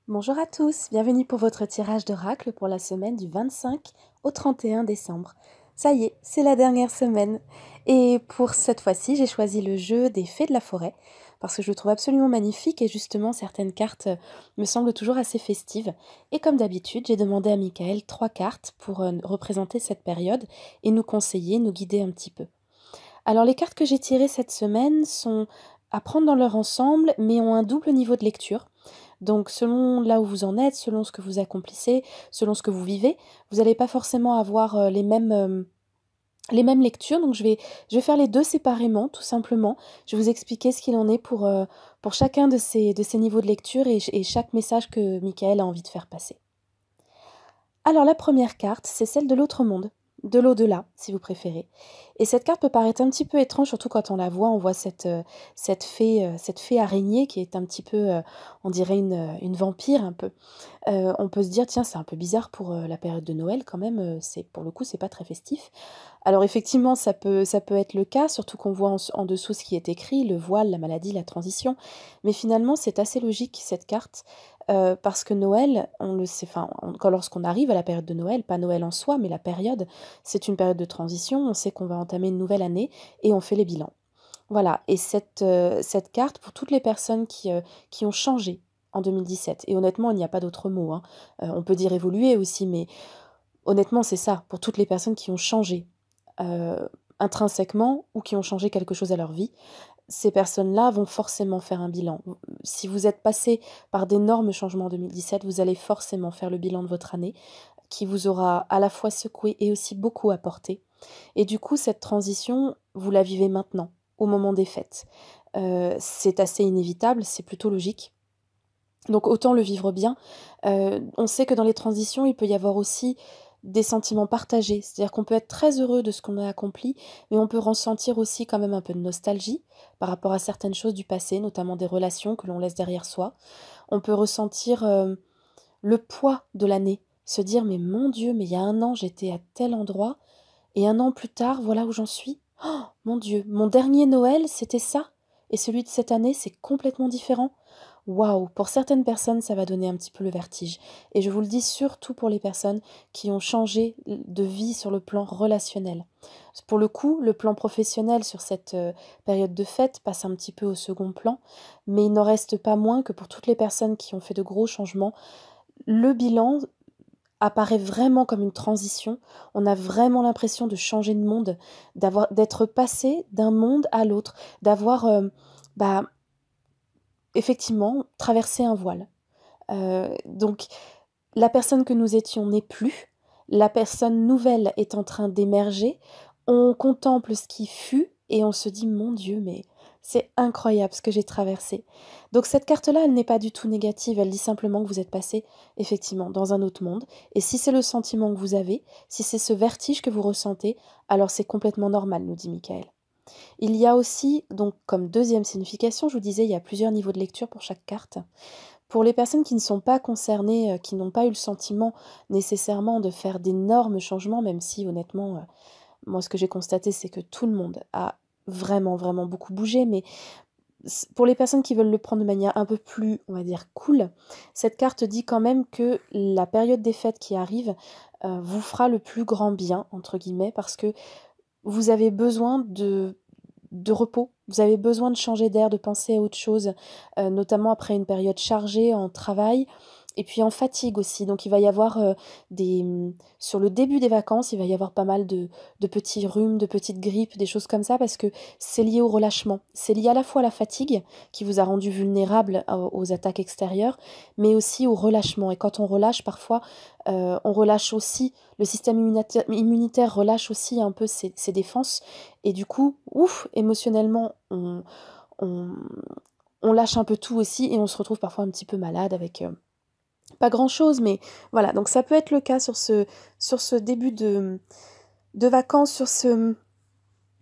Bonjour à tous, bienvenue pour votre tirage d'oracle pour la semaine du 25 au 31 décembre. Ça y est, c'est la dernière semaine. Et pour cette fois-ci, j'ai choisi le jeu des fées de la forêt parce que je le trouve absolument magnifique et justement certaines cartes me semblent toujours assez festives. Et comme d'habitude, j'ai demandé à Michael 3 cartes pour représenter cette période et nous conseiller, nous guider un petit peu. Alors les cartes que j'ai tirées cette semaine sont à prendre dans leur ensemble mais ont un double niveau de lecture. Donc selon là où vous en êtes, selon ce que vous accomplissez, selon ce que vous vivez, vous n'allez pas forcément avoir, les mêmes lectures. Donc je vais faire les 2 séparément, tout simplement. Je vais vous expliquer ce qu'il en est pour chacun de ces niveaux de lecture et chaque message que Michael a envie de faire passer. Alors la première carte, c'est celle de l'autre monde, de l'au-delà, si vous préférez. Et cette carte peut paraître un petit peu étrange, surtout quand on voit cette fée araignée qui est un petit peu, on dirait une vampire un peu. On peut se dire: «Tiens, c'est un peu bizarre pour, la période de Noël quand même, c'est pour le coup, c'est pas très festif». Alors effectivement, ça peut être le cas, surtout qu'on voit en dessous ce qui est écrit, le voile, la maladie, la transition. Mais finalement, c'est assez logique cette carte, parce que Noël, on le sait, enfin, lorsqu'on arrive à la période de Noël, pas Noël en soi, mais la période, c'est une période de transition. On sait qu'on va entamer une nouvelle année et on fait les bilans. Voilà, et cette carte, pour toutes les personnes qui ont changé en 2017, et honnêtement, il n'y a pas d'autre mot, hein. On peut dire évoluer aussi, mais honnêtement, c'est ça, pour toutes les personnes qui ont changé, intrinsèquement ou qui ont changé quelque chose à leur vie, ces personnes-là vont forcément faire un bilan. Si vous êtes passé par d'énormes changements en 2017, vous allez forcément faire le bilan de votre année, qui vous aura à la fois secoué et aussi beaucoup apporté. Et du coup, cette transition, vous la vivez maintenant, au moment des fêtes. C'est assez inévitable, c'est plutôt logique. Donc autant le vivre bien. On sait que dans les transitions, il peut y avoir aussi des sentiments partagés. C'est-à-dire qu'on peut être très heureux de ce qu'on a accompli, mais on peut ressentir aussi quand même un peu de nostalgie par rapport à certaines choses du passé, notamment des relations que l'on laisse derrière soi. On peut ressentir, le poids de l'année, se dire: «Mais mon Dieu, mais il y a un an, j'étais à tel endroit et un an plus tard, voilà où j'en suis. Oh mon Dieu, mon dernier Noël, c'était ça et celui de cette année, c'est complètement différent». Waouh! Pour certaines personnes, ça va donner un petit peu le vertige et je vous le dis surtout pour les personnes qui ont changé de vie sur le plan relationnel. Pour le coup, le plan professionnel sur cette, période de fête passe un petit peu au second plan, mais il n'en reste pas moins que pour toutes les personnes qui ont fait de gros changements, le bilan apparaît vraiment comme une transition. On a vraiment l'impression de changer de monde, d'être passé d'un monde à l'autre, d'avoir, bah, effectivement traversé un voile. Donc la personne que nous étions n'est plus, la personne nouvelle est en train d'émerger, on contemple ce qui fut et on se dit: «Mon Dieu, mais c'est incroyable ce que j'ai traversé». Donc cette carte-là, elle n'est pas du tout négative, elle dit simplement que vous êtes passé effectivement dans un autre monde et si c'est le sentiment que vous avez, si c'est ce vertige que vous ressentez, alors c'est complètement normal, nous dit Michael. Il y a aussi donc comme deuxième signification, je vous disais, il y a plusieurs niveaux de lecture pour chaque carte. Pour les personnes qui ne sont pas concernées, qui n'ont pas eu le sentiment nécessairement de faire d'énormes changements, même si honnêtement, moi ce que j'ai constaté, c'est que tout le monde a vraiment, vraiment beaucoup bougé, mais pour les personnes qui veulent le prendre de manière un peu plus, on va dire, cool, cette carte dit quand même que la période des fêtes qui arrive, vous fera «le plus grand bien» entre guillemets, parce que vous avez besoin de repos, vous avez besoin de changer d'air, de penser à autre chose, notamment après une période chargée en travail et puis en fatigue aussi. Donc il va y avoir, sur le début des vacances, il va y avoir pas mal de petits rhumes, de petites grippes, des choses comme ça parce que c'est lié au relâchement. C'est lié à la fois à la fatigue qui vous a rendu vulnérable aux attaques extérieures, mais aussi au relâchement et quand on relâche parfois, on relâche aussi le système immunitaire relâche aussi un peu ses défenses et du coup, ouf, émotionnellement, on on lâche un peu tout aussi et on se retrouve parfois un petit peu malade avec, pas grand-chose, mais voilà. Donc ça peut être le cas sur ce début de vacances,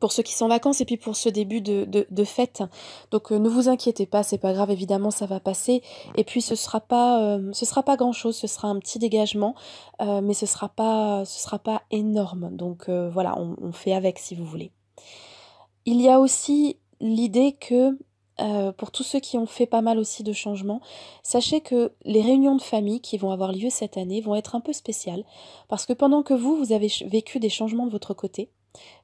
pour ceux qui sont en vacances et puis pour ce début de fête. Donc ne vous inquiétez pas, c'est pas grave, évidemment, ça va passer et puis ce sera pas grand-chose, ce sera un petit dégagement, mais ce sera pas énorme. Donc voilà, on fait avec si vous voulez. Il y a aussi l'idée que, pour tous ceux qui ont fait pas mal aussi de changements, sachez que les réunions de famille qui vont avoir lieu cette année vont être un peu spéciales parce que pendant que vous avez vécu des changements de votre côté,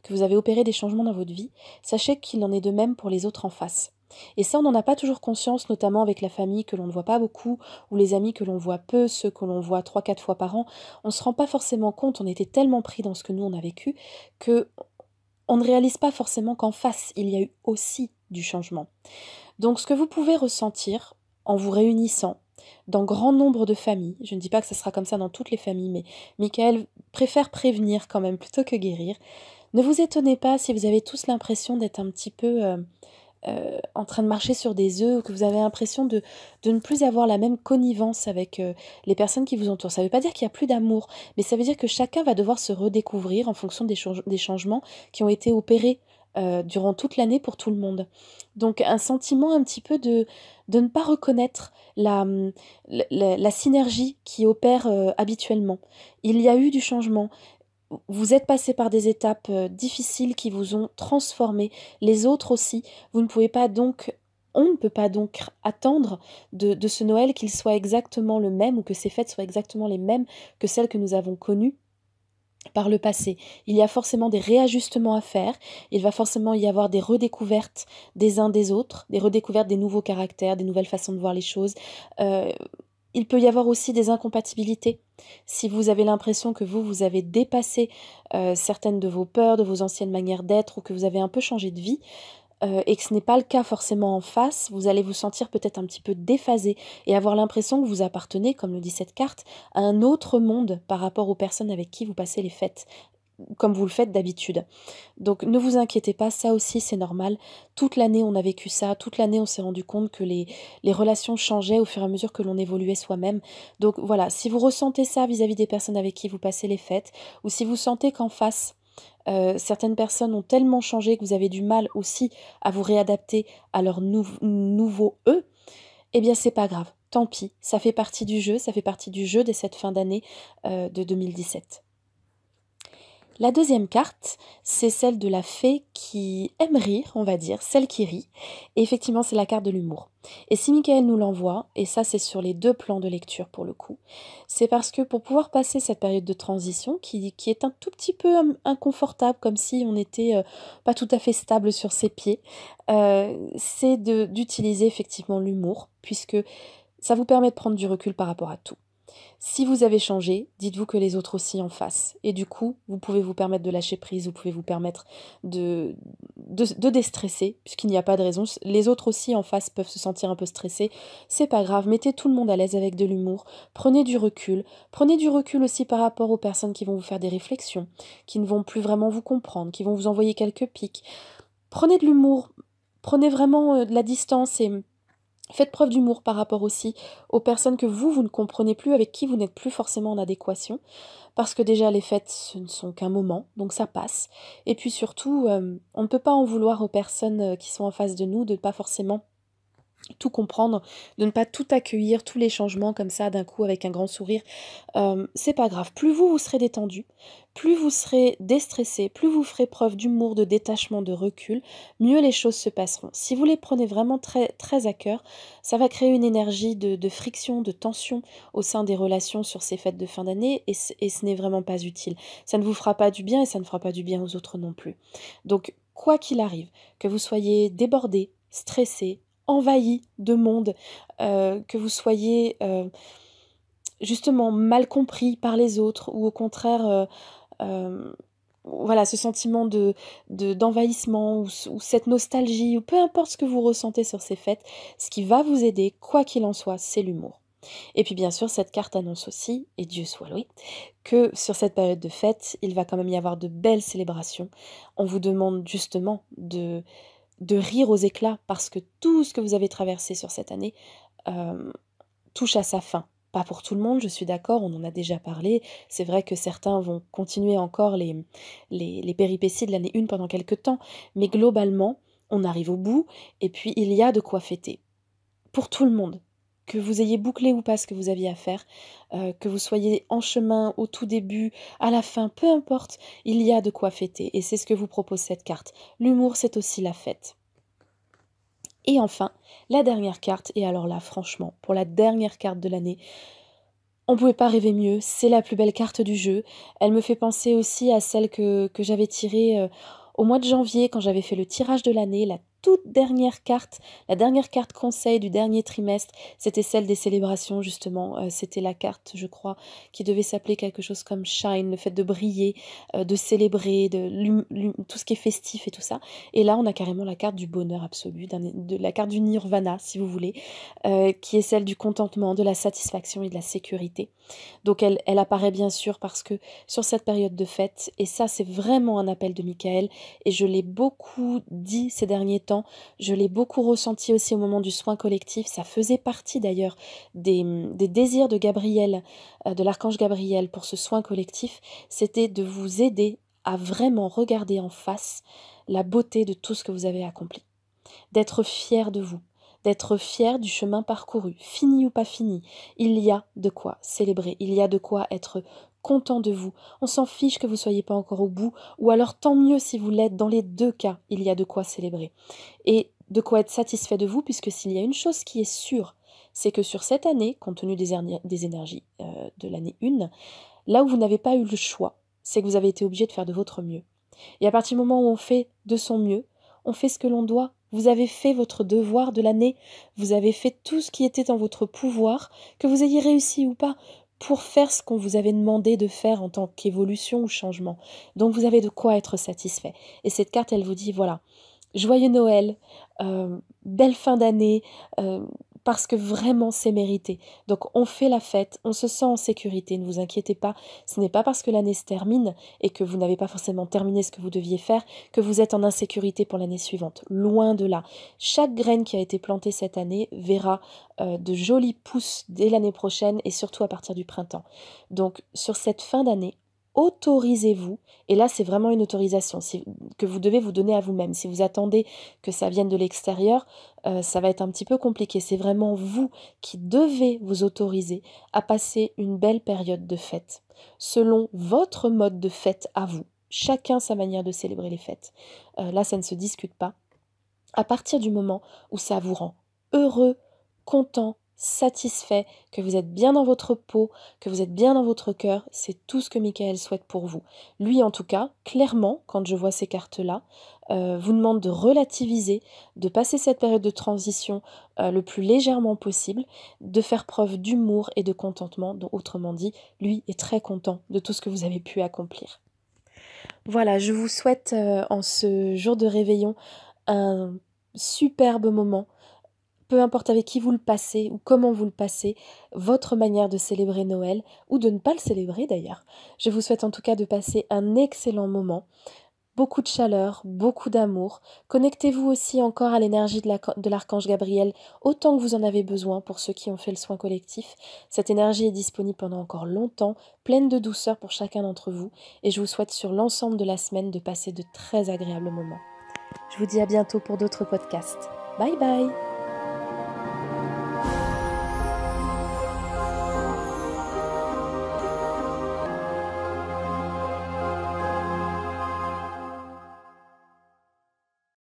que vous avez opéré des changements dans votre vie, sachez qu'il en est de même pour les autres en face. Et ça, on n'en a pas toujours conscience, notamment avec la famille que l'on ne voit pas beaucoup, ou les amis que l'on voit peu, ceux que l'on voit 3, 4 fois par an. On ne se rend pas forcément compte, on était tellement pris dans ce que nous on a vécu, que on ne réalise pas forcément qu'en face, il y a eu aussi du changement. Donc ce que vous pouvez ressentir en vous réunissant dans grand nombre de familles, je ne dis pas que ce sera comme ça dans toutes les familles, mais Michael préfère prévenir quand même plutôt que guérir. Ne vous étonnez pas si vous avez tous l'impression d'être un petit peu en train de marcher sur des œufs, ou que vous avez l'impression de ne plus avoir la même connivence avec les personnes qui vous entourent. Ça ne veut pas dire qu'il n'y a plus d'amour, mais ça veut dire que chacun va devoir se redécouvrir en fonction des changements qui ont été opérés durant toute l'année pour tout le monde. Donc un sentiment un petit peu de ne pas reconnaître la synergie qui opère habituellement. Il y a eu du changement. Vous êtes passé par des étapes difficiles qui vous ont transformé, les autres aussi. Vous ne pouvez pas donc, on ne peut pas donc attendre de ce Noël qu'il soit exactement le même ou que ces fêtes soient exactement les mêmes que celles que nous avons connues par le passé. Il y a forcément des réajustements à faire, il va forcément y avoir des redécouvertes des uns des autres, des redécouvertes des nouveaux caractères, des nouvelles façons de voir les choses. Euh, il peut y avoir aussi des incompatibilités. Si vous avez l'impression que vous avez dépassé certaines de vos peurs, de vos anciennes manières d'être, ou que vous avez un peu changé de vie, et que ce n'est pas le cas forcément en face, vous allez vous sentir peut-être un petit peu déphasé et avoir l'impression que vous appartenez, comme le dit cette carte, à un autre monde par rapport aux personnes avec qui vous passez les fêtes, comme vous le faites d'habitude. Donc ne vous inquiétez pas, ça aussi c'est normal. Toute l'année on a vécu ça, toute l'année on s'est rendu compte que les relations changeaient au fur et à mesure que l'on évoluait soi-même. Donc voilà, si vous ressentez ça vis-à-vis des personnes avec qui vous passez les fêtes, ou si vous sentez qu'en face, certaines personnes ont tellement changé que vous avez du mal aussi à vous réadapter à leur nouveau eux, eh bien c'est pas grave, tant pis, ça fait partie du jeu, ça fait partie du jeu de cette fin d'année de 2017. La deuxième carte, c'est celle de la fée qui aime rire, on va dire, celle qui rit. Et effectivement, c'est la carte de l'humour. Et si Michael nous l'envoie, et ça c'est sur les deux plans de lecture pour le coup, c'est parce que pour pouvoir passer cette période de transition qui est un tout petit peu inconfortable, comme si on n'était pas tout à fait stable sur ses pieds, c'est d'utiliser effectivement l'humour, puisque ça vous permet de prendre du recul par rapport à tout. Si vous avez changé, dites-vous que les autres aussi en fassent. Et du coup, vous pouvez vous permettre de lâcher prise, vous pouvez vous permettre de déstresser, puisqu'il n'y a pas de raison. Les autres aussi en face peuvent se sentir un peu stressés. C'est pas grave, mettez tout le monde à l'aise avec de l'humour. Prenez du recul. Prenez du recul aussi par rapport aux personnes qui vont vous faire des réflexions, qui ne vont plus vraiment vous comprendre, qui vont vous envoyer quelques pics. Prenez de l'humour. Prenez vraiment de la distance et faites preuve d'humour par rapport aussi aux personnes que vous ne comprenez plus, avec qui vous n'êtes plus forcément en adéquation, parce que déjà les fêtes, ce ne sont qu'un moment, donc ça passe. Et puis surtout, on ne peut pas en vouloir aux personnes qui sont en face de nous de ne pas forcément tout comprendre, de ne pas tout accueillir, tous les changements comme ça d'un coup avec un grand sourire. C'est pas grave. Plus vous serez détendu, plus vous serez déstressé, plus vous ferez preuve d'humour, de détachement, de recul, mieux les choses se passeront. Si vous les prenez vraiment très, très à cœur, ça va créer une énergie de friction, de tension au sein des relations sur ces fêtes de fin d'année et ce n'est vraiment pas utile. Ça ne vous fera pas du bien et ça ne fera pas du bien aux autres non plus. Donc, quoi qu'il arrive, que vous soyez débordé, stressé, envahi de monde, que vous soyez justement mal compris par les autres ou au contraire voilà ce sentiment d'envahissement ou cette nostalgie ou peu importe ce que vous ressentez sur ces fêtes, ce qui va vous aider quoi qu'il en soit, c'est l'humour. Et puis bien sûr, cette carte annonce aussi, et Dieu soit loué, que sur cette période de fête, il va quand même y avoir de belles célébrations. On vous demande justement de rire aux éclats parce que tout ce que vous avez traversé sur cette année touche à sa fin. Pas pour tout le monde, je suis d'accord, on en a déjà parlé. C'est vrai que certains vont continuer encore les péripéties de l'année 1 pendant quelques temps, mais globalement, on arrive au bout et puis il y a de quoi fêter. Pour tout le monde. Que vous ayez bouclé ou pas ce que vous aviez à faire, que vous soyez en chemin, au tout début, à la fin, peu importe, il y a de quoi fêter. Et c'est ce que vous propose cette carte. L'humour, c'est aussi la fête. Et enfin, la dernière carte, et alors là, franchement, pour la dernière carte de l'année, on pouvait pas rêver mieux, c'est la plus belle carte du jeu. Elle me fait penser aussi à celle que j'avais tirée, au mois de janvier quand j'avais fait le tirage de l'année. La dernière carte conseil du dernier trimestre, c'était celle des célébrations justement. C'était la carte, je crois, qui devait s'appeler quelque chose comme shine, le fait de briller, de célébrer, tout ce qui est festif et tout ça. Et là, on a carrément la carte du bonheur absolu, de la carte du nirvana, si vous voulez, qui est celle du contentement, de la satisfaction et de la sécurité. Donc elle apparaît bien sûr parce que sur cette période de fête, et ça c'est vraiment un appel de Michael, et je l'ai beaucoup dit ces derniers temps, je l'ai beaucoup ressenti aussi au moment du soin collectif, ça faisait partie d'ailleurs des désirs de Gabriel, de l'archange Gabriel pour ce soin collectif, c'était de vous aider à vraiment regarder en face la beauté de tout ce que vous avez accompli, d'être fier de vous, d'être fier du chemin parcouru, fini ou pas fini. Il y a de quoi célébrer, il y a de quoi être content de vous. On s'en fiche que vous soyez pas encore au bout, ou alors tant mieux si vous l'êtes. Dans les deux cas, il y a de quoi célébrer. Et de quoi être satisfait de vous, puisque s'il y a une chose qui est sûre, c'est que sur cette année, compte tenu des énergies de l'année 1, là où vous n'avez pas eu le choix, c'est que vous avez été obligé de faire de votre mieux. Et à partir du moment où on fait de son mieux, on fait ce que l'on doit. Vous avez fait votre devoir de l'année. Vous avez fait tout ce qui était en votre pouvoir, que vous ayez réussi ou pas, pour faire ce qu'on vous avait demandé de faire en tant qu'évolution ou changement. Donc vous avez de quoi être satisfait. Et cette carte, elle vous dit, voilà, joyeux Noël, belle fin d'année, parce que vraiment c'est mérité. Donc on fait la fête, on se sent en sécurité, ne vous inquiétez pas, ce n'est pas parce que l'année se termine et que vous n'avez pas forcément terminé ce que vous deviez faire que vous êtes en insécurité pour l'année suivante. Loin de là. Chaque graine qui a été plantée cette année verra de jolis pousses dès l'année prochaine et surtout à partir du printemps. Donc sur cette fin d'année, autorisez-vous, et là c'est vraiment une autorisation que vous devez vous donner à vous-même. Si vous attendez que ça vienne de l'extérieur, ça va être un petit peu compliqué. C'est vraiment vous qui devez vous autoriser à passer une belle période de fête, selon votre mode de fête à vous. Chacun sa manière de célébrer les fêtes. Là, ça ne se discute pas. À partir du moment où ça vous rend heureux, content, satisfait, que vous êtes bien dans votre peau, que vous êtes bien dans votre cœur, c'est tout ce que Michael souhaite pour vous. Lui, en tout cas, clairement, quand je vois ces cartes-là, vous demande de relativiser, de passer cette période de transition le plus légèrement possible, de faire preuve d'humour et de contentement. Donc, autrement dit, lui est très content de tout ce que vous avez pu accomplir. Voilà, je vous souhaite en ce jour de réveillon un superbe moment, peu importe avec qui vous le passez ou comment vous le passez, votre manière de célébrer Noël ou de ne pas le célébrer d'ailleurs. Je vous souhaite en tout cas de passer un excellent moment, beaucoup de chaleur, beaucoup d'amour. Connectez-vous aussi encore à l'énergie de l'archange Gabriel autant que vous en avez besoin pour ceux qui ont fait le soin collectif. Cette énergie est disponible pendant encore longtemps, pleine de douceur pour chacun d'entre vous et je vous souhaite sur l'ensemble de la semaine de passer de très agréables moments. Je vous dis à bientôt pour d'autres podcasts. Bye bye!